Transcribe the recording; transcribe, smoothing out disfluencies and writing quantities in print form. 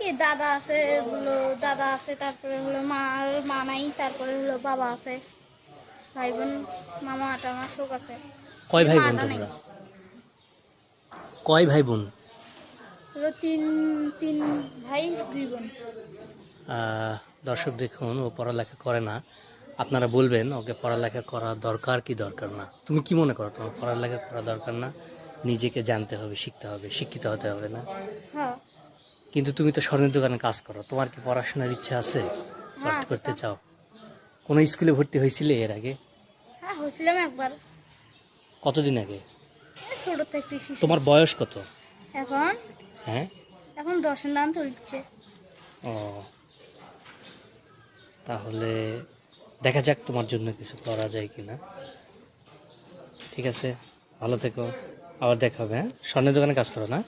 কি দাদা আছে, হলো দাদা আছে, তারপরে হলো মা নাই, তারপরে হলো বাবা আছে, ভাই বোন মামা টামা শোক আছে। কয় ভাই বোন মাটা নেই। তোমরা? কয় ভাই বোন? হলো তিন তিন ভাই 2 বোন। আহ, দর্শক দেখুন, ও পড়ালেখা করে না। আপনারা বলবেন ওকে পড়ালেখা করা দরকার কি দরকার না? তুমি কি মনে করো, তোমার পড়ালেখা করা দরকার না? নিজেকে জানতে হবে, শিখতে হবে, শিক্ষিত হতে হবে না? হ্যাঁ কিন্তু তুমি তো স্বর্ণের দোকানে কাজ করো, তোমার কি পড়াশোনার ইচ্ছা আছে? হ্যাঁ আছে করতে তো। চাও? কোনো স্কুলে ভর্তি হয়েছিলে এর আগে? হ্যাঁ হয়েছিলাম একবার, কতদিন আগে? ছোট থেকে শিশু। তোমার বয়স কত? এখন হ্যাঁ। এখন 10-এর নাম চলছে। ও, তাহলে দেখা যাক তোমার জন্য কিছু করা যায় কিনা। ঠিক আছে, ভালো থেকো, আবার দেখা হবে। হ্যাঁ, স্বর্ণের দোকানে কাজ করো না?